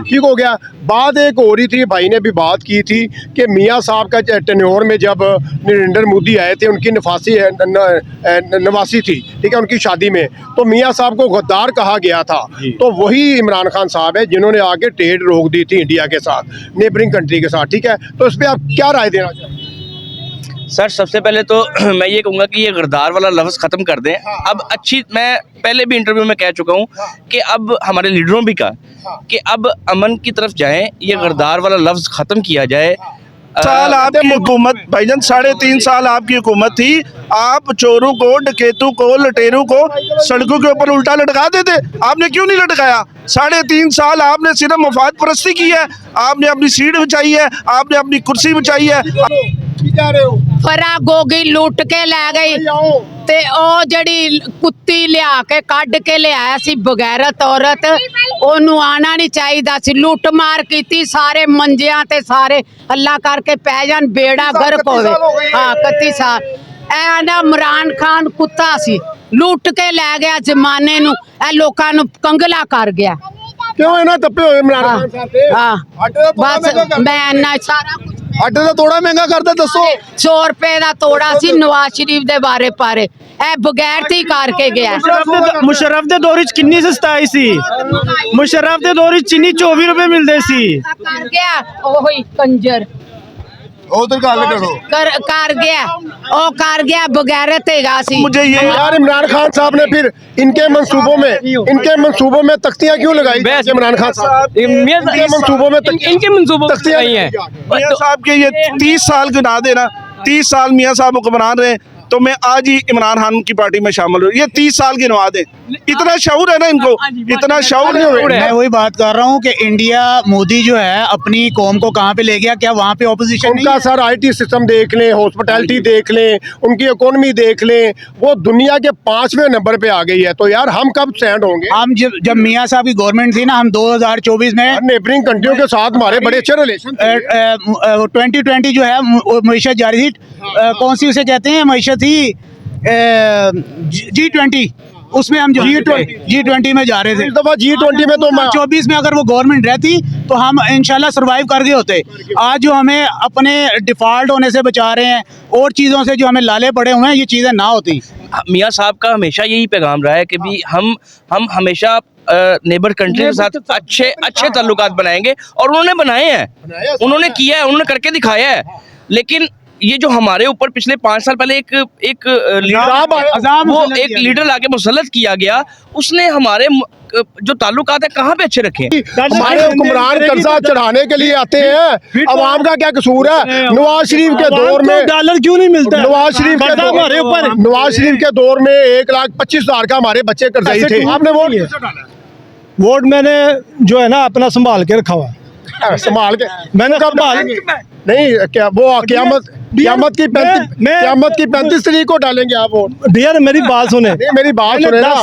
ठीक हो गया। बात एक हो रही थी, भाई ने भी बात की थी कि मियाँ साहब का टेन्योर में जब नरेंद्र मोदी आए थे, उनकी नवासी थी, ठीक है, उनकी शादी में, तो मियाँ साहब को गद्दार कहा गया था। तो वही इमरान खान साहब है जिन्होंने आगे ट्रेड रोक दी थी इंडिया के साथ, नेबरिंग कंट्री के साथ, ठीक है। तो इस पर आप क्या राय देना चाहेंगे? सर सबसे पहले तो मैं ये कहूँगा कि ये गद्दार वाला लफ्ज़ ख़त्म कर दें। अब मैं पहले भी इंटरव्यू में कह चुका हूँ कि अब हमारे लीडरों भी का कि अब अमन की तरफ जाएं, ये गद्दार वाला लफ्ज़ ख़त्म किया जाए। साल आपकी हुकूमत भाईजान, 3.5 साल आपकी हुकूमत थी। आप चोरों को, डकैतों को, लटेरों को सड़कों के ऊपर उल्टा लटका देते, आपने क्यों नहीं लटकाया? 3.5 साल आपने सिर्फ मफाद परस्ती की है। आपने अपनी सीट बचाई है, आपने अपनी कुर्सी बचाई है। फरा गोगी लुट के लै गई ते ओ जड़ी कुत्ती लिया के कढ़ के लिया सी बगैरत औरत, ओनू आना नहीं चाहिदा सी। लुट मार कीती, सारे मंजियां ते सारे अल्लाह करके पै जान, बेड़ा गर्क होवे। हाँ 31 साल ऐ ना इमरान खान कुत्ता सी, लुट के लै गया जमाने नू, ऐ लोकां नू कंगला कर गया। क्यों इन्ना तप्पे होए इमरान खान साहब ते? हाँ बस मैं ना सारा कुछ आटे का तोड़ा महंगा करता, दसो। 100 रुपए का तोड़ा सी नवाज शरीफ दे बारे पारे, ए बगैर थी करके गया। मुशर्रफ दे दौर च किन्नी सस्ताई सी, मुशर्रफ दे दौर च चीनी 24 रुपए मिलदे सी। कर गया ओही कंजर, उधर कर गया ओ कर गया बगैरत हैगा सी। मुझे ये यार इमरान खान साहब ने फिर इनके मंसूबों में तख्तियां क्यों लगाई? इमरान खान साहब इनके मंसूबों में तख्तियां नहीं है। मियाँ साहब के ये 30 साल गिना देना, 30 साल मियाँ साहब हुक्मरान रहे, तो मैं आज ही इमरान खान की पार्टी में शामिल हूँ। ये 30 साल गिनवा दें, इतना शऊर है ना इनको, इतना शऊर है। मैं वही बात कर रहा हूँ कि इंडिया मोदी जो है अपनी कौम को कहाँ पे ले गया, क्या वहाँ पे ऑपोजिशन उनका सर IT सिस्टम देख लें, हॉस्पिटैलिटी देख लें, उनकी इकोनॉमी देख लें, वो दुनिया के 5वें नंबर पे आ गई है। तो यार हम कब स्टैंड होंगे? हम जब मियाँ साहब की गवर्नमेंट थी ना, हम 2024 में नेबरिंग कंट्रियों के साथ हमारे बड़े अच्छे रिलेशन 2020 जो है मईशत जारी थी, कौन सी उसे कहते हैं मईशत थी, G20, उसमें हम G20 में जा रहे थे। इस दफा G20 में तो 24 में अगर वो गवर्नमेंट रहती तो हम इंशाल्लाह सरवाइव कर गए होते। आज जो हमें अपने डिफॉल्ट होने से बचा रहे हैं और चीज़ों से जो हमें लाले पड़े हुए हैं, ये चीज़ें ना होती। मियाँ साहब का हमेशा यही पैगाम रहा है कि भी हम हमेशा नेबर कंट्री के साथ अच्छे ताल्लुकात बनाएंगे, और उन्होंने बनाए हैं, उन्होंने किया है, उन्होंने करके दिखाया है। लेकिन ये जो हमारे ऊपर पिछले 5 साल पहले एक लीडर लाके मुसल्लत किया गया, उसने हमारे जो ताल्लुकात है कहाँ पे अच्छे रखे हैं। हमारे हुक्मरान कर्जा चढ़ाने के लिए आते हैं, अवाम का क्या कसूर है? नवाज शरीफ के दौर में डॉलर क्यों नहीं मिलता? नवाज शरीफ के दौर में 1,25,000 का हमारे बच्चे कर्जाई थे। आपने वोट मैंने जो है ना अपना संभाल के रखा हुआ, संभाल के मैंने नहीं क्या वो क़यामत की 35 तारीख को डालेंगे आप वोट? डियर मेरी बात सुने, मेरी बात सुने ना,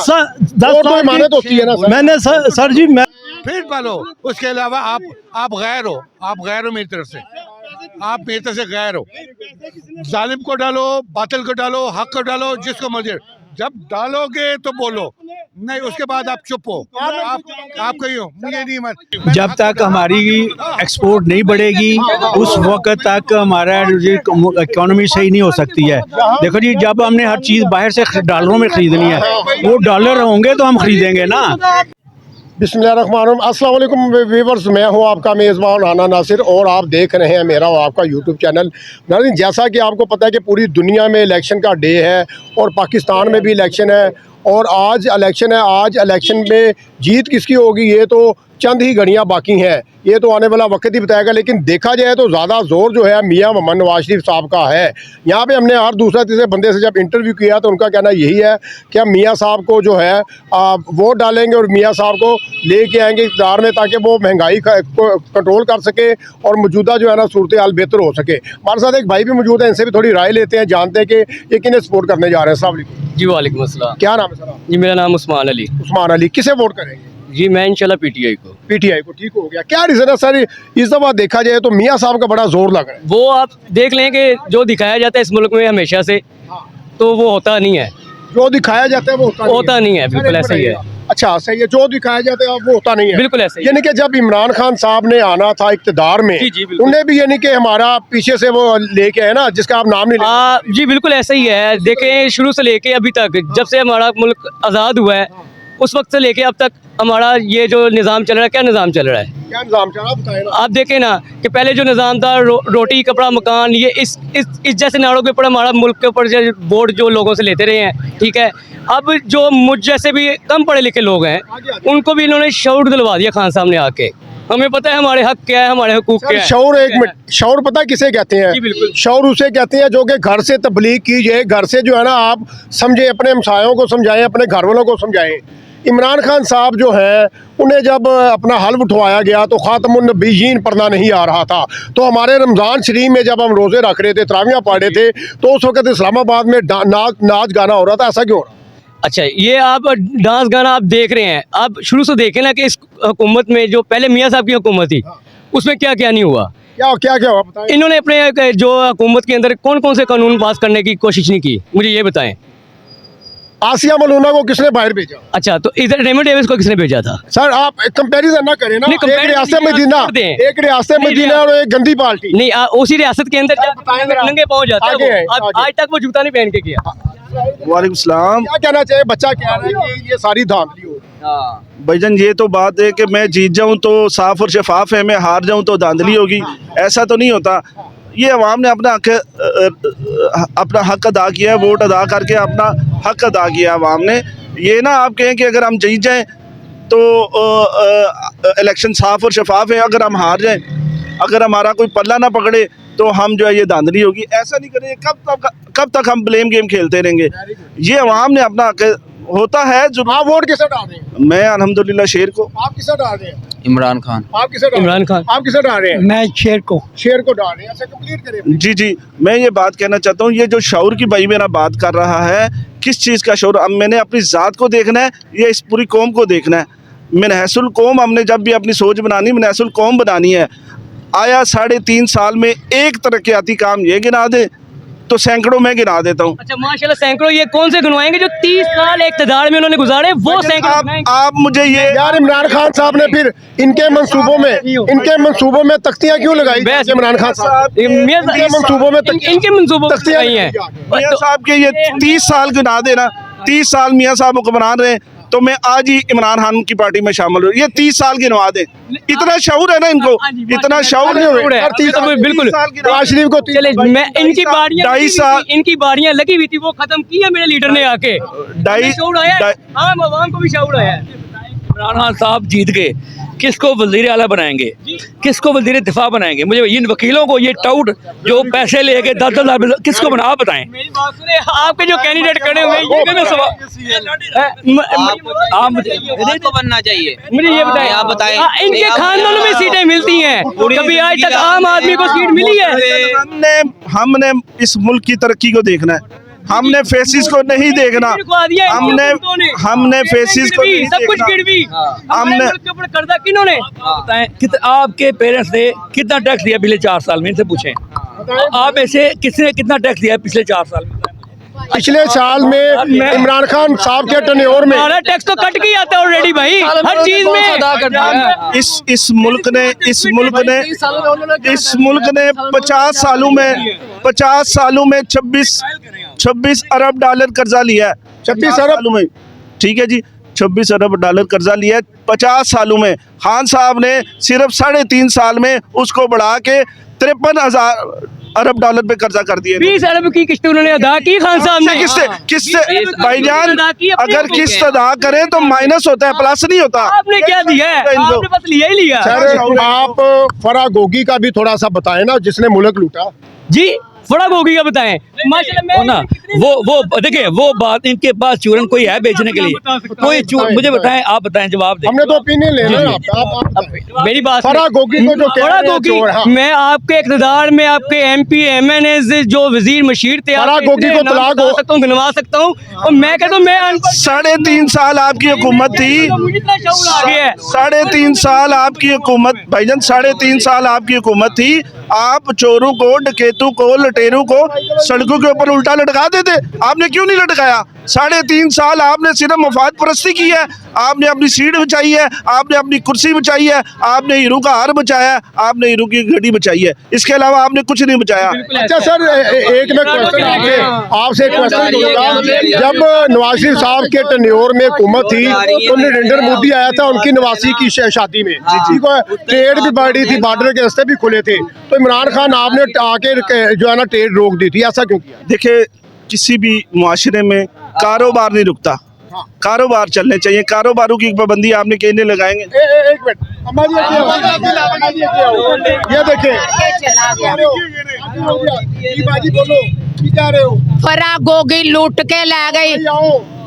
10 तो इमानत होती है ना सर। मैंने सर जी मैं फिर पालो, उसके अलावा आप गैर हो, आप गैर हो मेरी तरफ से, आप मेरी तरफ से गैर हो। जालिम को डालो, बातिल को डालो, हक को डालो, जिसको मर्जी, जब डालोगे तो बोलो, नहीं उसके बाद आप चुप हो, आप कही हो मुझे नहीं मत। जब तक हमारी एक्सपोर्ट नहीं बढ़ेगी उस वक्त तक हमारा इकोनॉमी सही नहीं हो सकती है। देखो जी, जब हमने हर चीज़ बाहर से डॉलरों में खरीदनी है, वो डॉलर होंगे तो हम खरीदेंगे ना। बिस्मिल्लाहिर्रहमानिर्रहीम, अस्सलाम वालेकुम व्यूअर्स, मैं हूं आपका मेज़बान राना नासिर और आप देख रहे हैं मेरा और आपका यूट्यूब चैनल। नाज़रीन, जैसा कि आपको पता है कि पूरी दुनिया में इलेक्शन का डे है और पाकिस्तान में भी इलेक्शन है, और आज इलेक्शन है। आज इलेक्शन में जीत किसकी होगी ये तो चंद ही घड़ियाँ बाकी हैं, ये तो आने वाला वक्त ही बताएगा। लेकिन देखा जाए तो ज़्यादा जोर जो है मियाँ मोहम्मद नवाज शरीफ साहब का है। यहाँ पे हमने हर दूसरा तीसरे बंदे से जब इंटरव्यू किया तो उनका कहना यही है कि हम मियाँ साहब को जो है वोट डालेंगे और मियाँ साहब को लेके आएंगे इक़्तिदार में, ताकि वो महंगाई को कंट्रोल कर सके और मौजूदा जो है ना सूरत हाल बेहतर हो सके। हमारे साथ एक भाई भी मौजूद है, इनसे भी थोड़ी राय लेते हैं, जानते हैं कि ये किन्हें सपोर्ट करने जा रहे हैं। अस्सलाम जी वालेकुम अस्सलाम। क्या नाम है सर? जी मेरा नाम उस्मान अली। उस्मान अली, किसे वोट करेंगे? जी मैं इंशाल्लाह PTI को। PTI को, ठीक हो गया। क्या रीज़न है सर? इस दफ़ा देखा जाए तो मियाँ साहब का बड़ा जोर लग रहा है। वो आप देख लें कि जो दिखाया जाता है इस मुल्क में हमेशा से, तो वो होता नहीं है, जो दिखाया जाता है वो होता नहीं है, बिल्कुल ऐसा ही है। अच्छा सही है, जो दिखाया जाता है वो होता नहीं है। बिल्कुल ऐसे ही है। यानी कि जब इमरान खान साहब ने आना था इक़्तिदार में, जी, जी, बिल्कुल। उन्हें भी यानी कि हमारा पीछे से वो लेके है ना, जिसका आप नाम नहीं ले। जी बिल्कुल ऐसा ही है। देखें शुरू से लेके अभी तक, जब से हमारा मुल्क आज़ाद हुआ है उस वक्त से लेके अब तक हमारा ये जो निज़ाम चल रहा है, क्या निज़ाम चल रहा है क्या निज़ाम चला बताएं ना। आप देखें ना कि पहले जो निज़ाम था रोटी कपड़ा मकान, ये इस जैसे नारों के ऊपर हमारा मुल्क के ऊपर जो वोट जो लोगों से लेते रहे हैं, ठीक है। अब जो मुझ जैसे भी कम पढ़े लिखे लोग हैं उनको भी इन्होंने शऊर दिलवा दिया खान साहब ने आके। हमें पता है हमारे हक क्या है, हमारे हुकूक क्या है। शऊर, एक मिनट, शऊर पता है किसे कहते हैं? जी, बिल्कुल। शऊर उसे कहते हैं जो कि घर से तबलीग कीजिए, घर से जो है ना आप समझे, अपने हमसायों को समझाएं, अपने घर वालों को समझाएं। इमरान खान साहब जो हैं उन्हें जब अपना हल्फ उठवाया गया तो ख़ातमुन नबीयीन पढ़ना नहीं आ रहा था। तो हमारे रमज़ान शरीफ में जब हम रोज़े रख रहे थे, तरावियाँ पढ़ रहे थे, तो उस वक्त इस्लामाबाद में नाच गाना हो रहा था। ऐसा क्यों हो रहा? अच्छा, ये आप डांस गाना आप देख रहे हैं, आप शुरू से देखें ना कि इस हुकूमत में जो पहले मियाँ साहब की हुकूमत थी उसमें क्या क्या नहीं हुआ। क्या क्या क्या हुआ बताएं। इन्होंने अपने जो हुकूमत के अंदर कौन कौन से कानून पास करने की कोशिश नहीं की, मुझे ये बताएं। आसिया मलूना को किसने बाहर भेजा? अच्छा, तो इधर रेमंड डेविस को किसने भेजा था? सर आप कंपैरिजन ना करें ना। नहीं, एक comparison रियासत नहीं, मदीना, छोड़ दें। एक रियासत नहीं, मदीना और एक गंदी पार्टी। नहीं, उसी रियासत के अंदर जब नंगे पहुंच जाता आगे है है, वो। आगे। आज तक वो जूता नहीं पहन के गया। वालेकुम सलाम। क्या कहना चाहिए? बच्चा कह रहा है कि ये सारी धांधली हो। भाईजान ये तो बात है कि मैं जीत जाऊं तो साफ और शफाफ है, मैं हार जाऊं तो धांधली होगी, ऐसा तो नहीं होता। ये अवाम ने अपना हक अदा किया है, वोट अदा करके अपना हक अदा किया है अवाम ने। ये ना आप कहें कि अगर हम जीत जाएं तो इलेक्शन साफ और शफाफ है, अगर हम हार जाएं, अगर हमारा कोई पल्ला ना पकड़े तो हम जो है ये धांधली होगी। ऐसा नहीं करेंगे, कब तक हम ब्लेम गेम खेलते रहेंगे। ये अवाम ने अपना हक होता है जो। आप वोट किसे डाल रहे हैं? मैं अल्हम्दुलिल्लाह शेर को। आप किसे डाल रहे हैं? इमरान खान। आप किसे डाल रहे हैं? इमरान खान। आप किसे डाल रहे हैं? मैं शेर को। शेर को डाल रहे हैं। ऐसा कंप्लीट करें। जी जी, मैं ये बात कहना चाहता हूँ, ये जो शऊर की भाई मेरा बात कर रहा है, किस चीज़ का शऊर? अब मैंने अपनी ज़ात को देखना है या इस पूरी कौम को देखना है? मनहसुल कौम, हमने जब भी अपनी सोच बनानी, मनहसुल कौम बनानी है। आया 3.5 साल में एक तरक्याती काम ये गिना दे तो सैकड़ों में गिना देता हूँ। अच्छा माशाल्लाह, सैकड़ों ये कौन से गिनवाएंगे जो 30 साल इक़्तिदार में उन्होंने गुजारे, वो सैकड़ों गिनाएंगे। आप मुझे ये यार इमरान खान साहब ने फिर इनके मंसूबों में तख्तियां क्यों लगाई? वैसे इमरान खान साहब मियां इनके मंसूबों में इनके मंसूबों तख्तियां नहीं है। मियाँ साहब के ये 30 साल गिना देना, 30 साल मियाँ साहब हुक्मरान रहे तो मैं आज ही इमरान खान की पार्टी में शामिल हूँ। ये 30 साल गिनवा दे, इतना शऊर है ना इनको, इतना शऊर नहीं हुए। बिल्कुल नवाज शरीफ को चले, मैं इनकी बारियां 2.5 साल इनकी बारियां लगी हुई थी, वो खत्म की है मेरे लीडर ने आके। शऊर आया है, आम आवाम को भी शऊर आया है। इमरान खान साहब जीत गए, किसको वजीर आला बनाएंगे, किसको वजीर दिफा बनाएंगे? मुझे इन वकीलों को, ये टाउट जो पैसे लेके 10-10 लाख, किसको बना, आप बताएं। मेरी बात सुने, आपके जो कैंडिडेट खड़े हुए हैं ये कहना सवाल आप मुझे आपको बनना चाहिए। मुझे ये बताएं, आप बताएं। इनके खानदानों में सीटें मिलती हैं, कभी आज तक आम आदमी को सीट मिली है? हमने इस मुल्क की तरक्की को देखना है, हमने फेसिस को नहीं देखना। हमने फेसिस को नहीं सब कुछ देखना। गिरवी, हमने के ऊपर कर्जा किन्होंने? बताएं, आपके पेरेंट्स ने कितना टैक्स दिया पिछले 4 साल में? इनसे पूछें, आप ऐसे किसने कितना टैक्स दिया पिछले 4 साल में? पिछले साल में इमरान खान साहब के टर्नओवर में हमारा टैक्स तो कट के आता है ऑलरेडी भाई, हर चीज में। इस मुल्क ने 50 सालों में 26 अरब डॉलर कर्जा लिया है। 26 अरब में, ठीक है जी, 26 अरब डॉलर कर्जा लिया है 50 सालों में। खान साहब ने सिर्फ 3.5 साल में उसको बढ़ा के 53,000 अरब डॉलर पे कर्जा कर दिया। 20 अरब की किस्त उन्होंने अदा की खान साहब ने। किससे भाईजान? अगर किस्त अदा करें तो माइनस होता है, प्लस नहीं होता। आपने क्या दिया है? आपने बस लिया ही लिया। सर आप फराह गोगी का भी थोड़ा सा बताएं ना, जिसने मुल्क लूटा। जी फड़ा गोगी का बताएं। माशाल्लाह ना वो देखिए, वो बात इनके पास चूरन कोई है बेचने के लिए, कोई मुझे बताएं, आप बताएं, जवाब दें। हमने तो ओपिनियन लेना है। आप मेरी बात फराह गोगी को जो फड़ा गोगी, मैं आपके इक़्तिदार में आपके MP MNA जो वजीर मशीर थे, फराह गोगी को तलाक हो सकता हूँ, गिनवा सकता हूँ, और मैं कहता हूँ मैं 3.5 साल आपकी हुकूमत थी, 3.5 साल आपकी हुकूमत, भाईजान 3.5 साल आपकी हुकूमत थी। आप चोरों को, डकैतों को, लटेरों को सड़कों के ऊपर उल्टा लटका देते, आपने क्यों नहीं लटकाया? 3.5 साल आपने सिर्फ मफाद परस्ती की है, आपने अपनी सीट बचाई है, आपने अपनी कुर्सी बचाई है, आपने हीरो का हार बचाया है, आपने हीरो की घड़ी बचाई है, इसके अलावा आपने कुछ नहीं बचाया। अच्छा सर, एक मैं क्वेश्चन आपसे एक क्वेश्चन करूंगा। जब नवाज शरीफ साहब के टन्योर में हुकूमत थी तो नरेंद्र मोदी आया था उनकी नवासी की शादी में, ट्रेड भी बढ़ी थी, बॉर्डर के रास्ते भी खुले थे, तो इमरान खान आपने आके जो है ना ट्रेड रोक दी थी, ऐसा क्यों किया? देखिए, किसी भी मुआशरे में कारोबार नहीं रुकता, कारोबार चलने चाहिए, कारोबारों की पाबंदी आपने कहने लगाएंगे। एक मिनट, अम्मा जी ये देखें, बोलो की जा रहे हो? फरा गोगी लुट के ले गई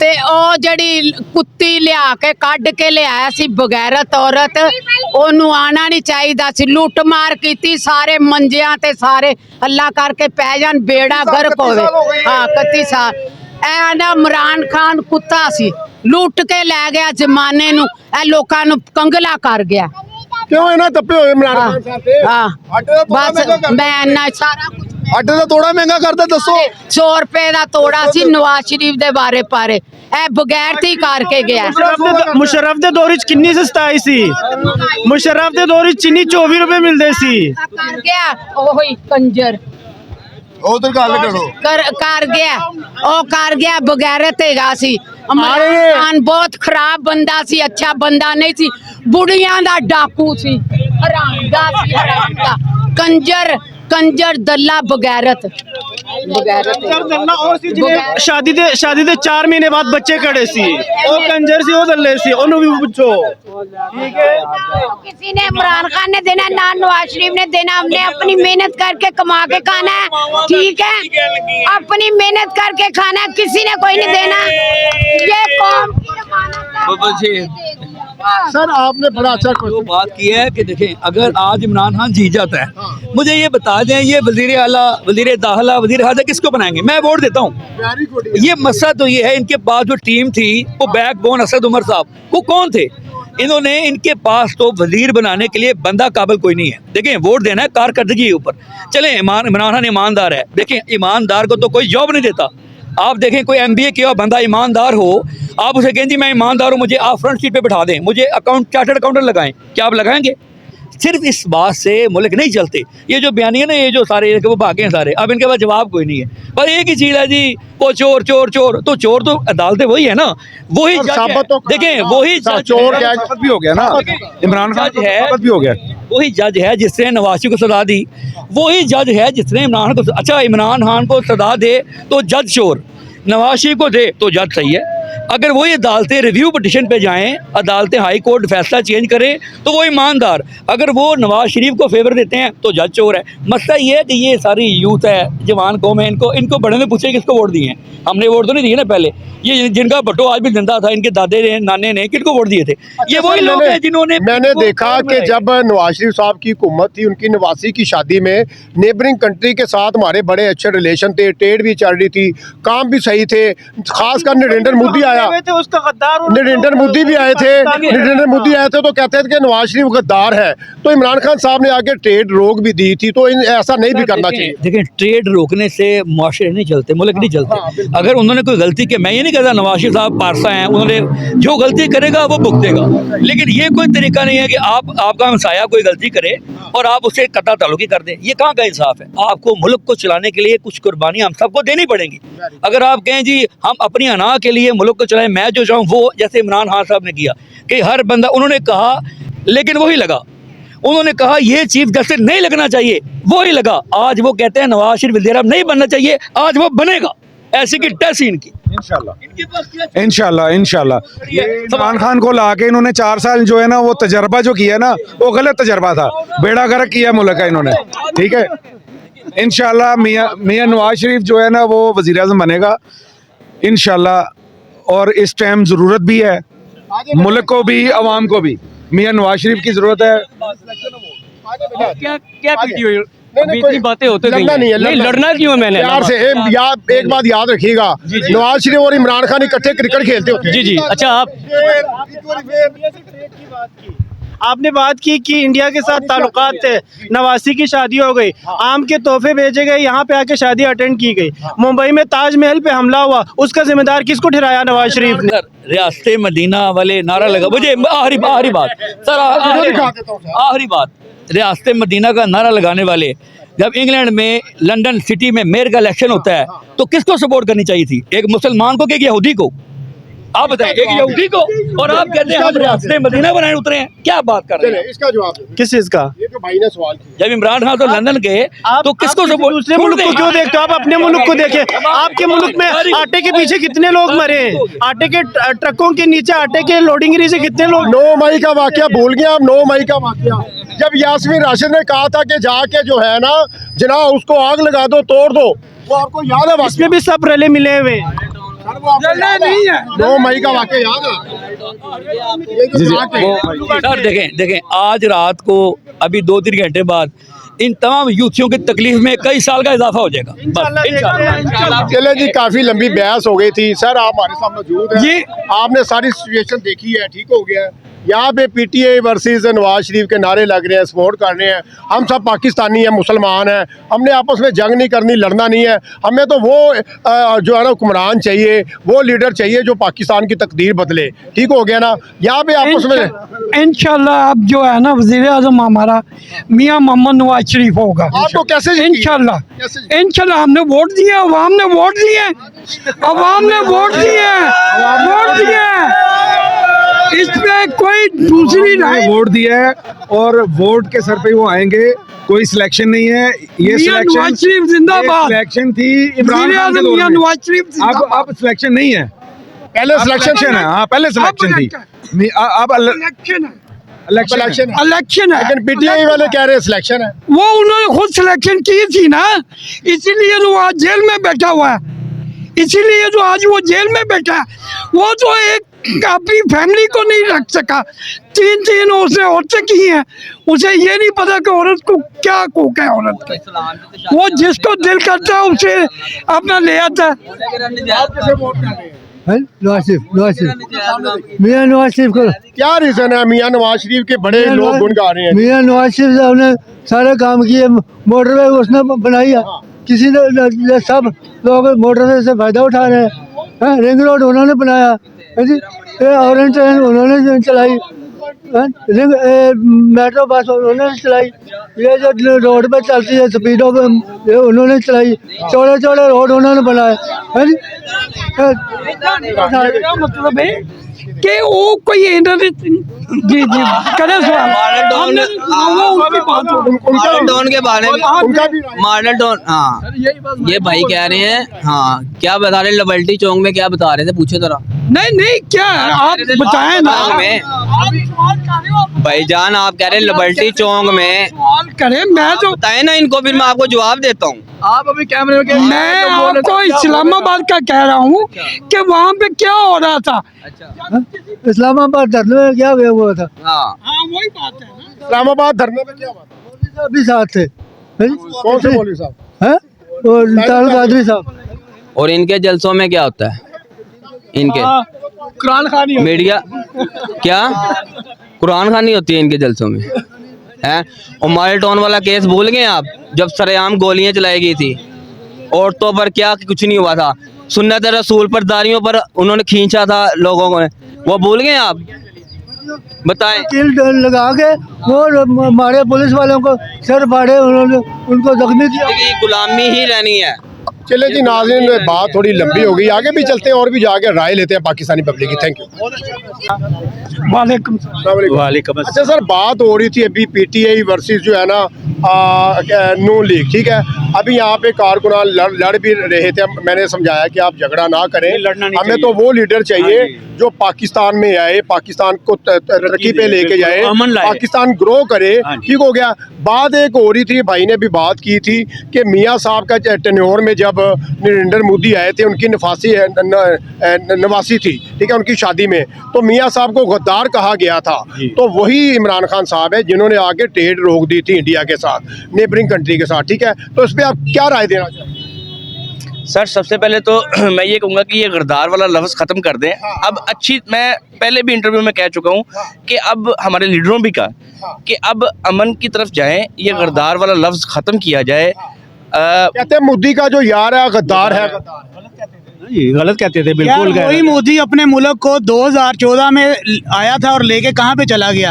ते ओ जड़ी कुत्ती लिया के कढ़ के लिया सी बगैरत औरत, ओनू आना नहीं चाहिदा सी, लुट मार कीती, सारे मंजियां ते सारे अल्लाह करके पै जान, बेड़ा गर्क होवे। हाँ 31 साल ऐ ना इमरान खान कुत्ता सी, लुट के ले गया जमाने नू, ऐ लोकां नू कंगला कर गया। क्यों इन्ना तप्पे होए इमरान खान साहब ते? हाँ बस मैं ना सारा कुछ आटे का तोड़ा महंगा करता, दसो 100 रुपए का तोड़ा सी नवाज शरीफ दे बारे पारे, ए बगैर थी करके गया। मुशर्रफ दे दौर च किन्नी सस्ताई सी, मुशर्रफ दे दौर च चीनी 24 रुपए मिलदे सी, कर गया ओही कंजर उधर गल करो कर गया, ओ कर गया बगैरत हैगा सी। इमरान खान बहुत खराब बंदा सी, अच्छा बंदा नहीं सी, बुढ़ियां दा डाकू सी, हरामदा सी, हरामदा कंजर कंजर दल्ला बगैरत शादी दे 4 महीने बाद बच्चे खड़े सी, ओ कंजर सी, ओ दल्ले सी, ओनू भी पूछो। ठीक है, किसी ने इमरान खान ने देना ना नवाज शरीफ ने देना, हमने अपनी मेहनत करके कमा के खाना है, ठीक है, अपनी मेहनत करके खाना है, किसी ने कोई नहीं देना। ये कौम सर आपने बड़ा अच्छा जो बात की है कि देखें, अगर आज इमरान खान जीत जाता है, मुझे ये बता दें, ये वजीर आला, वजीर दाखिला, वजीर हाजा किसको बनाएंगे? मैं वोट देता हूँ। ये मसला तो ये है, इनके पास जो टीम थी वो बैकबोन असद उमर साहब, वो कौन थे? इन्होंने, इनके पास तो वजीर बनाने के लिए बंदा काबिल कोई नहीं है। देखें, वोट देना है कारकर्दगी के ऊपर। चलें, इमरान खान ईमानदार है, देखें ईमानदार को तो कोई जॉब नहीं देता। आप देखें, कोई MBA किया बंदा ईमानदार हो, आप उसे कहें जी मैं ईमानदार हूँ, मुझे आप फ्रंट सीट पे बिठा दें, मुझे चार्टर्ड अकाउंटेंट लगाएं, क्या आप लगाएंगे? सिर्फ इस बात से मुल्क नहीं चलते। ये जो बयानी है ना, ये जो सारे वो भागे हैं सारे, अब इनके पास जवाब कोई नहीं है, पर एक ही चीज़ है जी, वो चोर चोर चोर, तो चोर तो अदालतें वही है ना, वही देखें, वही चोर भी हो गया ना, इमरान जज है, भी हो गया, वही जज है जिसने नवाज शरीफ को सजा दी, वही जज है जिसने इमरान को, अच्छा इमरान खान को सजा दे तो जज चोर, नवाज शरीफ को दे तो जज सही है। अगर वही अदालतें रिव्यू पिटिशन पे जाएं, अदालतें हाई कोर्ट फैसला चेंज करें तो वो ईमानदार, अगर वो नवाज शरीफ को फेवर देते हैं तो जज चोर है। मसला ये है कि ये सारी यूथ है, जवान कौम है, इनको बड़े ने पूछे किसको वोट दिए हैं, हमने वोट तो नहीं दिए ना पहले। ये जिनका भट्टो आज भी जिंदा था, इनके दादे ने, नाने ने किनको वोट दिए थे? ये वही लोग हैं जिन्होंने, मैंने देखा कि जब नवाज शरीफ साहब की हुकूमत थी, उनकी नवासी की शादी में नेबरिंग कंट्री के साथ हमारे बड़े अच्छे रिलेशन थे, ट्रेड भी चल रही थी, काम भी सही थे, खासकर नरेंद्र मोदी आया, नरेंद्र मोदी भी आए थे, नरेंद्र मोदी आए थे तो कहते थे कि नवाज शरीफ गद्दार है, तो इमरान खान साहब ने आगे ट्रेड रोक भी दी थी, तो ऐसा नहीं भी करना चाहिए। देखें, ट्रेड रोकने से मुआशरे नहीं चलते, मुल्क नहीं चलते। अगर उन्होंने कोई गलती की, मैं ये नहीं कहता नवाज शरीफ साहब पारसा हैं, उन्होंने जो गलती करेगा वो भुगतेगा, लेकिन ये कोई तरीका नहीं है कि आपका हमसाया कोई गलती करे और आप उसे कता ताल्लुकी कर दें। ये कहाँ का इंसाफ है? आपको मुल्क को चलाने के लिए कुछ कुर्बानियाँ हम सबको देनी पड़ेंगी। अगर आप कहें जी हम अपनी अना के लिए मुल्क को चलाएं, मैं जो चाहूँ वो, जैसे इमरान खान साहब ने किया कि हर बंदा, उन्होंने कहा लेकिन वही लगा, उन्होंने कहा ये चीफ जस्टिस नहीं लगना चाहिए, वही लगा। आज वो कहते हैं नवाज शरीफ वज़ीर आज़म नहीं बनना चाहिए, आज वो बनेगा। ऐसी की टैसी इनकी इंशाल्लाह इमरान खान को ला के इन्होंने 4 साल जो है ना, वो तजर्बा जो किया ना, वो गलत तजर्बा था, बेड़ा गर्क किया मुल्क का इन्होंने। ठीक है, इंशाल्लाह मियां नवाज शरीफ जो है ना वो वज़ीर आज़म बनेगा इंशाल्लाह, और इस टाइम ज़रूरत भी है मुल्क को भी, अवाम को भी। मियां नवाज शरीफ की ज़रूरत है। क्या इतनी बातें होते नहीं, लड़ना क्यों है? मैंने प्यार से एक बात याद रखिएगा, नवाज शरीफ और इमरान खान इकट्ठे क्रिकेट खेलते होते हैं। जी। अच्छा, आप आपने बात की कि इंडिया के साथ ताल्लुकात थे, नवासी की शादी हो गई, आम के तोहफे भेजे गए, यहाँ पे आके शादी अटेंड की गई, मुंबई में ताजमहल पे हमला हुआ, उसका जिम्मेदार किसको ठहराया नवाज शरीफ ने? रियासत मदीना वाले नारा लगा, मुझे आखिरी बात सर, आखिरी बात, रियासत मदीना का नारा लगाने वाले जब इंग्लैंड में लंदन सिटी में मेयर का इलेक्शन होता है तो किसको सपोर्ट करनी चाहिए थी? एक मुसलमान को कि एक यहूदी को? आप बताएं, एक यहूदी को, और आप कहते हैं हम रियासत मदीना बनाने उतरे हैं, क्या बात कर रहे हैं? इसका जवाब दो। किस चीज का? ये तो भाई ने सवाल किया। जब इमरान खान तो लंदन गए तो किसको सपोर्ट? दूसरे मुल्क को क्यों देखते हो आप? अपने मुल्क को देखें। आपके मुल्क में आटे के पीछे कितने लोग मरे हैं? आटे के ट्रकों के नीचे आटे के लोडिंग से कितने लोग? 9 मई का वाकया भूल गए आप? 9 मई का वाकया जब यास्मीन राशिद ने कहा था कि जाके जो है ना जना उसको आग लगा दो, तोड़ दो, वो आपको याद है? इसमें भी सब रले मिले हुए। 9 मई का वाकया याद है? सर देखें आज रात को अभी 2-3 घंटे बाद इन तमाम यूथियों की तकलीफ में कई साल का इजाफा हो जाएगा। बस चले जी, काफी लंबी बहस हो गई थी। सर आप हमारे साथ मौजूद हैं जी, आपने सारी सिचुएशन देखी है, ठीक हो गया है। यहाँ पे पीटीआई वर्सेस नवाज शरीफ के नारे लग रहे हैं, सपोर्ट कर रहे हैं। हम सब पाकिस्तानी हैं, मुसलमान हैं, हमने आपस में जंग नहीं करनी, लड़ना नहीं है। हमें तो वो जो है ना हुक्मरान चाहिए, वो लीडर चाहिए जो पाकिस्तान की तकदीर बदले, ठीक हो गया ना? यहाँ पे आपस में इंशाल्लाह अब जो है ना वज़ीर आज़म हमारा मियाँ मोहम्मद नवाज शरीफ होगा। आपको कैसे? इंशाल्लाह हमने वोट दिए, अवाम ने वोट दिए, अवाम ने वोट दिए, वोट दिए, इसमें कोई दूसरी नहीं। वोट दिया है और वोट के सर पे वो आएंगे, कोई सिलेक्शन नहीं है। ये नवाज शरीफ जिंदाबाद। सिलेक्शन थी इमरान खान के दौर में, नवाज शरीफ अब सिलेक्शन नहीं है, पहले सिलेक्शन है। हाँ पहले सिलेक्शन थी, अब इलेक्शन है। लेकिन पीटीआई वाले कह रहे हैं सिलेक्शन है। वो उन्होंने खुद सिलेक्शन की थी ना, इसीलिए तो आज जेल में बैठा हुआ है, इसीलिए तो आज वो जेल में बैठा है। वो तो एक अपनी फैमिली को नहीं रख सका, 3 उसने औरतें की हैं, उसे ये नहीं पता कि औरत को क्या कोक है औरत के। वो जिसको दिल करता है उसे अपना ले आता है। नवाज शरीफ, मियाँ नवाज शरीफ को क्या रीजन है? मियाँ नवाज शरीफ के बड़े लोग गुण गा रहे हैं। मियाँ नवाज शरीफ साहब ने सारे काम किए, मोटरवे उसने बनाई है, किसी ने सब लोग मोटरवे से फायदा उठा रहे हैं। रिंग रोड उन्होंने बनाया जी, ऑरेंज ट्रेन उन्होंने चलाई, रिंग मेट्रो बस उन्होंने चलाई, ये जो रोड पे चलती है स्पीडों पे ये उन्होंने चलाई, चौड़े चौड़े रोड उन्होंने बनाए है जी। मतलब है कि वो कोई जी करे मॉडल टाउन के बारे में, मॉडल टाउन, हाँ ये भाई कह रहे हैं, हाँ क्या बता रहे? लिबर्टी चौक में क्या बता रहे थे, पूछे जरा। नहीं क्या आप बताएं ना भाईजान, आप कह रहे हैं लिबर्टी चौक में करें, मैं तो बताए ना इनको, फिर मैं आपको जवाब देता हूँ। आप अभी कैमरे में मैं आपको इस्लामाबाद का कह रहा हूँ कि वहाँ पे क्या हो रहा था। इस्लामाबाद धरने में क्या हुआ था? हाँ वही बात है ना, इस्लामाबाद धरने में क्या हुआ? मौलवी साहब भी साथ थे। कौन से मौलवी साहब? हैं? और तारुल कादरी साहब। और इनके जलसों में क्या होता है? इनके कुरान खानी मीडिया क्या कुरान खानी होती है इनके जलसों में है? और मॉडल टाउन वाला केस भूल गए आप, जब सरेआम गोलियां चलाई गई थी औरतों पर, क्या कुछ नहीं हुआ था? सुन्नत रसूल पर, दारियों पर उन्होंने खींचा था लोगों को, वो भूल गए आप? बताएं। किल लगा के वो मारे पुलिस वालों को, सर फाड़े उन्होंने, उनको जख्मी किया। गुलामी ही रहनी है। चले जी नाज़रीन, बात थोड़ी लंबी हो गई, आगे भी चलते हैं और भी जाके राय लेते हैं पाकिस्तानी पब्लिक की। Thank you. वालेकुम। अच्छा सर, बात हो रही थी अभी पीटीआई वर्सेस जो है ना नून लीग, ठीक है? अभी यहाँ पे कारकुनान लड़ भी रहे थे। मैंने समझाया कि आप झगड़ा ना करें, हमें तो वो लीडर चाहिए जो पाकिस्तान में आए, पाकिस्तान को तरक्की पे लेके जाए, पाकिस्तान ग्रो करे, ठीक हो गया? बात एक हो रही थी, भाई ने भी बात की थी कि मियाँ साहब का टेन्योर में जब नरेंद्र मोदी आए थे, उनकी नवासी थी, ठीक है, उनकी शादी में, तो मियाँ साहब को गद्दार कहा गया था। तो वही इमरान खान साहब है जिन्होंने आगे ट्रेड रोक दी थी इंडिया के साथ, नेबरिंग कंट्री के साथ, ठीक है? तो इस पर आप क्या राय देना चाहेंगे? सर सबसे पहले तो मैं ये कहूँगा कि ये गरदार वाला लफ्ज़ ख़त्म कर दें। अब मैं पहले भी इंटरव्यू में कह चुका हूँ कि अब हमारे लीडरों भी कहा कि अब अमन की तरफ जाएं, ये गरदार वाला लफ्ज़ ख़त्म किया जाए। कहते हैं मोदी का जो यार है गद्दार है। जी गलत कहते थे, बिल्कुल यार, वही मोदी अपने मुल्क को 2014 में आया था और लेके कहाँ पे चला गया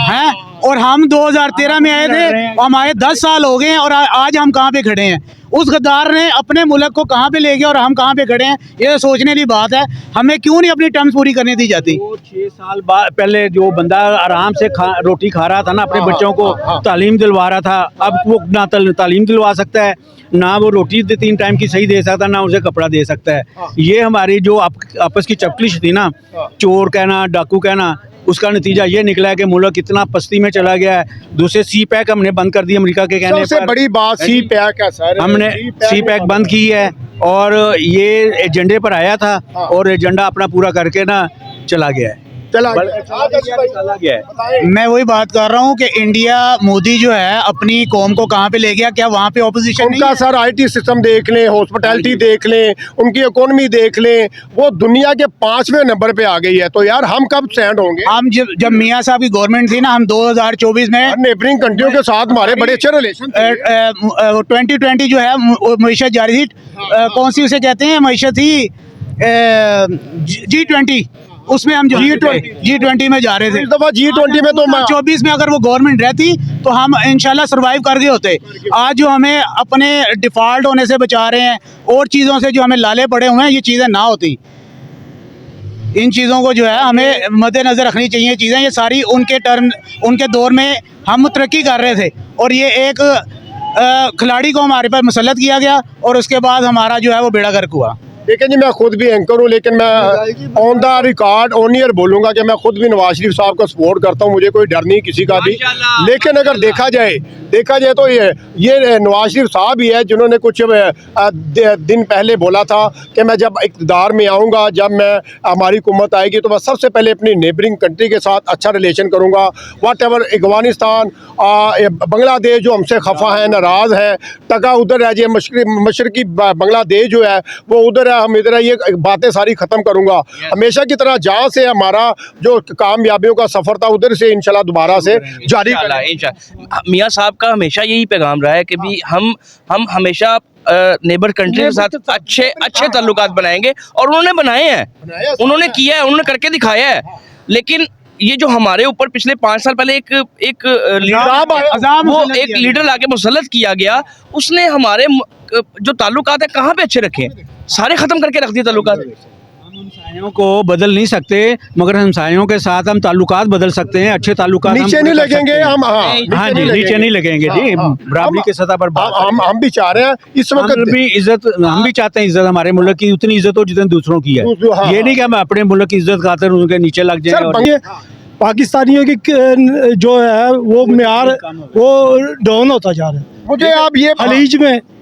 है, और हम 2013 में आए थे, हमारे 10 साल हो गए हैं और आज हम कहाँ पे खड़े हैं। उस गद्दार ने अपने मुल्क को कहाँ पे ले गया और हम कहाँ पे खड़े हैं, ये सोचने की बात है। हमें क्यों नहीं अपनी टर्म्स पूरी करने दी जाती। 6 साल बाद पहले जो बंदा आराम से रोटी खा रहा था ना, अपने बच्चों को तालीम दिलवा रहा था, अब वो ना तालीम दिलवा सकता है, ना वो रोटी 3 टाइम की सही दे सकता, ना उसे कपड़ा दे सकता है। ये हमारी जो आपस की चपकलिश थी ना, चोर कहना, डाकू कहना, उसका नतीजा ये निकला है कि मुल्क इतना पस्ती में चला गया है। दूसरे सी पैक हमने बंद कर दी अमेरिका के कहने सबसे पर। बड़ी बात सी पैक है सर, हमने सी पैक बंद की है और ये एजेंडे पर आया था और एजेंडा अपना पूरा करके ना चला गया है। चला गया है। मैं वही बात कर रहा हूँ कि इंडिया मोदी जो है अपनी कौम को कहाँ पे ले गया, क्या वहाँ पे ऑपोजिशन नहीं उनका है? सर आईटी सिस्टम देख लें, हॉस्पिटैलिटी देख लें, उनकी इकोनॉमी देख लें, वो दुनिया के 5वें नंबर पे आ गई है। तो यार हम कब स्टैंड होंगे? हम जब मियाँ साहब की गवर्नमेंट थी ना, हम 2024 में नेबरिंग कंट्रियों के साथ हमारे बड़े अच्छे रिलेशन 2020 जो है मीशत जारी थी, कौन सी उसे कहते हैं मीशत थी, G20, उसमें हम G20 में जा रहे थे। इस दफा G20 में तो 24 में अगर वो गवर्नमेंट रहती तो हम इंशाल्लाह सरवाइव कर गए होते। आज जो हमें अपने डिफॉल्ट होने से बचा रहे हैं और चीज़ों से जो हमें लाले पड़े हुए हैं, ये चीज़ें ना होती। इन चीज़ों को जो है हमें मद्देनज़र रखनी चाहिए चीज़ें। ये सारी उनके दौर में हम तरक्की कर रहे थे और ये एक खिलाड़ी को हमारे पर मुसल्लत किया गया और उसके बाद हमारा जो है वो बेड़ा गर्क हुआ। देखें जी, मैं खुद भी एंकर हूँ, लेकिन मैं on the record on year बोलूँगा कि मैं खुद भी नवाज शरीफ साहब को सपोर्ट करता हूँ। मुझे कोई डर नहीं किसी का भी, लेकिन अगर देखा जाए तो ये नवाज शरीफ साहब ही है जिन्होंने कुछ दिन पहले बोला था कि मैं जब इक़्तिदार में आऊँगा, जब मैं हमारी हुकूमत आएगी तो मैं सबसे पहले अपनी नेबरिंग कंट्री के साथ अच्छा रिलेशन करूँगा। वाट एवर अफगानिस्तान, बांग्लादेश जो हमसे खफा है, नाराज़ है, टका उधर है, ये मशरकी बांग्लादेश जो है वो उधर है, हम इधर है, ये बातें सारी ख़त्म करूँगा। हमेशा की तरह जहाँ से हमारा जो कामयाबियों का सफ़र था उधर से इंशाल्लाह दोबारा से जारी इंशाल्लाह। मियाँ साहब का हमेशा यही पैगाम रहा है कि भी हम हमेशा नेबर कंट्री के साथ अच्छे ताल्लुकात बनाएंगे, और उन्होंने बनाए हैं, उन्होंने किया है, उन्होंने करके दिखाया है। लेकिन ये जो हमारे ऊपर पिछले 5 साल पहले एक लीडर लाके मुसल्लत किया गया, उसने हमारे जो ताल्लुकात है कहाँ पे अच्छे रखे, सारे खत्म करके रख दिए ताल्लुकात। हमसायों को बदल नहीं सकते, मगर हमसायों के साथ हम ताल्लुकात बदल सकते हैं। अच्छे ताल्लुकात नीचे नहीं लगेंगे हम, हाँ जी, नीचे नहीं लगेंगे जी, बराबरी के सतह पर हम भी चाह रहे हैं इस वक्त भी इज्जत, हम भी चाहते हैं इज्जत हमारे मुल्क की उतनी इज्जत हो जितनी दूसरों की है। ये नहीं कि हम अपने मुल्क की इज्जत खातिर उनके नीचे लग जाए। पाकिस्तानियों की जो है वो म्यार वो डाउन होता जा रहा है। मुझे आप ये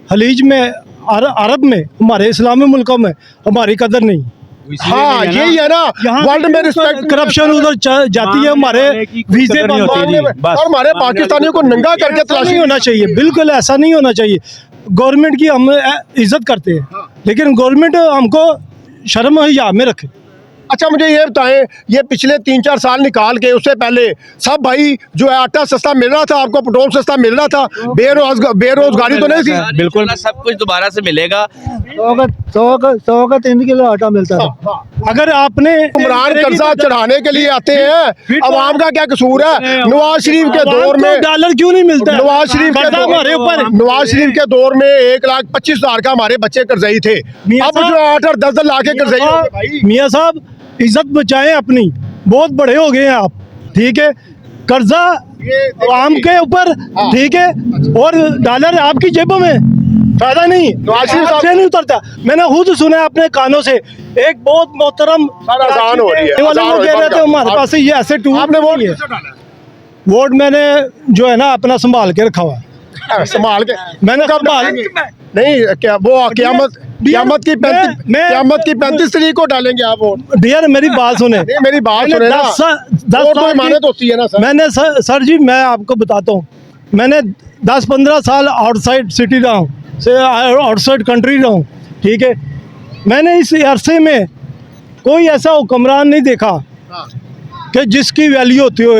खलीज में अरब में, हमारे इस्लामी मुल्कों में हमारी कदर नहीं। हाँ यही है ना, वर्ल्ड में रिस्पेक्ट, करप्शन उधर जाती है, हमारे वीजे और हमारे पाकिस्तानियों को नंगा करके तलाशी नहीं होना चाहिए, बिल्कुल ऐसा नहीं होना चाहिए। गवर्नमेंट की हम इज्जत करते हैं, लेकिन गवर्नमेंट हमको शर्म हिजाब में रखे। अच्छा मुझे ये बताएं, ये पिछले 3-4 साल निकाल के उससे पहले सब भाई जो है आटा सस्ता मिल रहा था, आपको पेट्रोल सस्ता मिल रहा था, बेरोजगारी तो नहीं थी। बिल्कुल सब कुछ दोबारा से मिलेगा। 100 का 3 किलो आटा मिलता था। अगर आपने हुक्मरान कर्जा चढ़ाने के लिए आते हैं, अवाम का क्या कसूर है? नवाज शरीफ के दौर में डॉलर क्यों नहीं मिलता? नवाज शरीफ के दौर में 1,25,000 का हमारे बच्चे कर्जई थे, अब जो 8 और 10 लाख के कर्जई। मियाँ साहब इज्जत बचाएं अपनी, बहुत बड़े हो गए हैं आप, ठीक है? कर्जा आम के ऊपर, ठीक है, और डॉलर आपकी जेबों में, फायदा नहीं, आपसे नहीं उतरता। मैंने खुद सुना अपने कानों से, एक बहुत मोहतरम आसान हो रही है, कह रहे थे हमारे पास ये ऐसे टूर। आपने वोट मैंने जो है ना अपना संभाल के रखा हुआ, संभाल के मैंने नहीं क्या वो क़यामत की 35 तारीख को डालेंगे आप वोट? डियर मेरी बात सुने, मेरी बात सुने ना, 10 साल माने तो होती है ना सर। मैंने सर जी मैं आपको बताता हूँ, मैंने 10-15 साल आउटसाइड सिटी रहा हूँ, से आउटसाइड कंट्री रहा हूँ, ठीक है, मैंने इस अरसे में कोई ऐसा हुक्मरान नहीं देखा कि जिसकी वैल्यू होती हो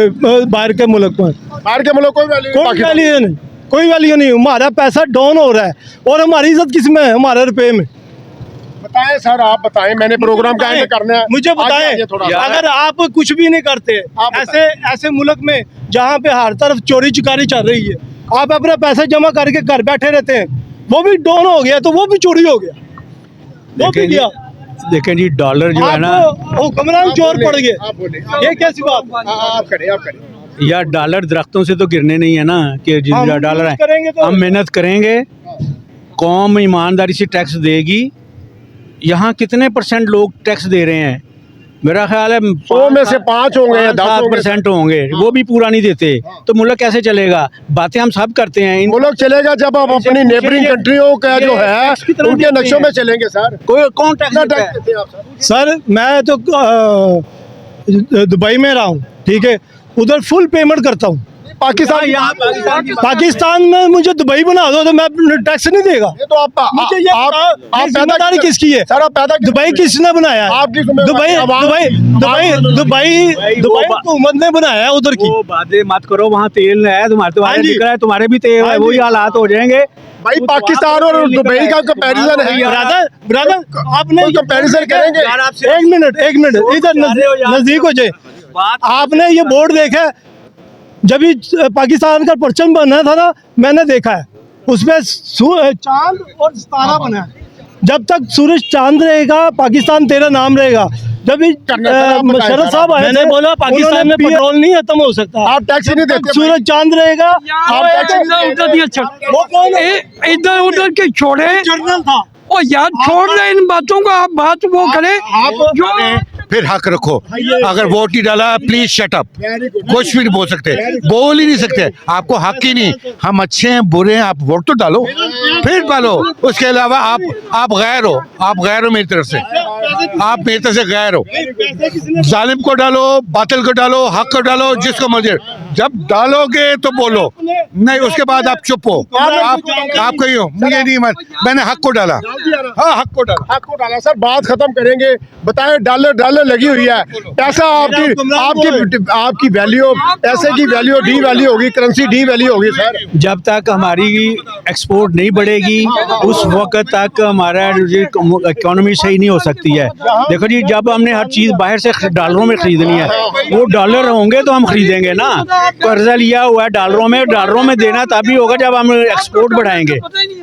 बाहर के मुल्क में। बाहर के मुल्क कोई वैल्यू नहीं, कोई वैल्यू नहीं। हमारा पैसा डाउन हो रहा है और हमारी इज्जत किस में है? हमारे रुपए में। बताएं सर, आप बताएं, मैंने प्रोग्राम का एंड करना है, मुझे बताएं, अगर आप कुछ भी नहीं करते ऐसे मुल्क में जहाँ पे हर तरफ चोरी चुकारी चल रही है, आप अपना पैसा जमा करके घर बैठे रहते हैं, वो भी डाउन हो गया तो वो भी चोरी हो गया, वो भी गया। देखें जी, डॉलर जो है ना, हुक्मरान चोर पड़ गए, ये कैसी बात? आप करें। या डॉलर दरख्तों से तो गिरने नहीं है ना कि डॉलर है। तो हम मेहनत करेंगे, कौम ईमानदारी से टैक्स देगी। यहाँ कितने % लोग टैक्स दे रहे हैं? मेरा ख्याल है 100 में से 5 होंगे या 10% होंगे, वो भी पूरा नहीं देते। तो मुल्क कैसे चलेगा? बातें हम सब करते हैं, मुल्क चलेगा जब आप अपनी नेबरिंग कंट्रियों का जो है उनके नक्शों में चलेंगे। सर कोई कौन टैक्स देते हैं आप? सर मैं तो दुबई में रहा हूँ, ठीक है, उधर फुल पेमेंट करता हूँ। पाकिस्तान में मुझे दुबई बना दो तो मैं टैक्स नहीं देगा। ये तो मुझे ये आप जिम्मेदारी किसकी है? सर आप पैदा दुबई किसने बनाया? आपकी दुबई हुकूमत ने बनाया है उधर की। वो बातें मत करो, वहाँ तेल है, तुम्हारे निकल रहा है, तुम्हारे भी तेल है, वही हालात हो जाएंगे। भाई पाकिस्तान और दुबई का कंपैरिजन है। ब्रदर आपने कंपैरिजन करेंगे? एक मिनट इधर नजदीक हो जाए। आपने ये बोर्ड देखा है? जब भी पाकिस्तान का परचम बना था ना, मैंने देखा है उसमें चांद और सितारा बना है। जब तक सूरज चांद रहेगा पाकिस्तान तेरा नाम रहेगा। जब भी शरद साहब आए, मैंने बोला पाकिस्तान में पेट्रोल नहीं खत्म हो सकता। आप टैक्स नहीं देते, सूरज चांद रहेगा। इधर उधर के छोड़े, जर्नल था और यार छोड़ रहे इन बातों को, आप बात वो करें जो फिर हक रखो। अगर वोट नहीं डाला प्लीज शट अप, कुछ भी नहीं बोल सकते, बोल ही नहीं सकते, आपको हक ही नहीं। हम अच्छे हैं बुरे हैं, आप वोट तो डालो, फिर डालो। उसके अलावा आप गैर हो, आप गैर हो मेरी तरफ से, आप मेरी तरफ से गैर हो। जालिम को डालो, बातिल को डालो, हक को डालो, जिसको मर्जी। जब डालोगे तो बोलो, नहीं उसके बाद आप चुप हो। आप कही हो मुझे नहीं मैंने हक को डाला। हाँ हक को डाला। सर बात खत्म करेंगे, बताएं डॉलर लगी हुई है, पैसा आपकी वैल्यू, पैसे की वैल्यू डी वैल्यू होगी, करेंसी डी वैल्यू होगी। सर जब तक हमारी एक्सपोर्ट नहीं बढ़ेगी उस वक्त तक हमारा इकोनॉमी सही नहीं हो सकती है। देखो जी, जब हमने हर चीज़ बाहर से डॉलरों में खरीदनी है, वो डॉलर होंगे तो हम खरीदेंगे ना। कर्जा लिया हुआ है डॉलरों में देना तभी होगा जब हम एक्सपोर्ट बढ़ाएंगे।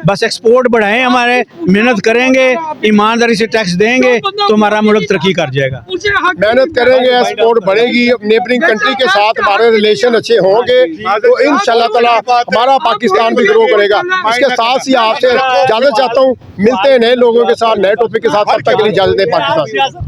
बस एक्सपोर्ट बढ़ाएं, हमारे मेहनत करेंगे, ईमानदारी से टैक्स देंगे तो हमारा मुल्क तरक्की कर जाएगा। मेहनत करेंगे, एक्सपोर्ट बढ़ेगी, नेबरिंग कंट्री के साथ हमारे रिलेशन अच्छे होंगे तो इंशाल्लाह ताला हमारा पाकिस्तान भी ग्रो करेगा। इसके साथ ही आपसे इजाजत चाहता हूँ, मिलते हैं नए लोगों के साथ, नए टॉपिक के साथ। तब तक के लिए इजाजत दें। पाकिस्तान।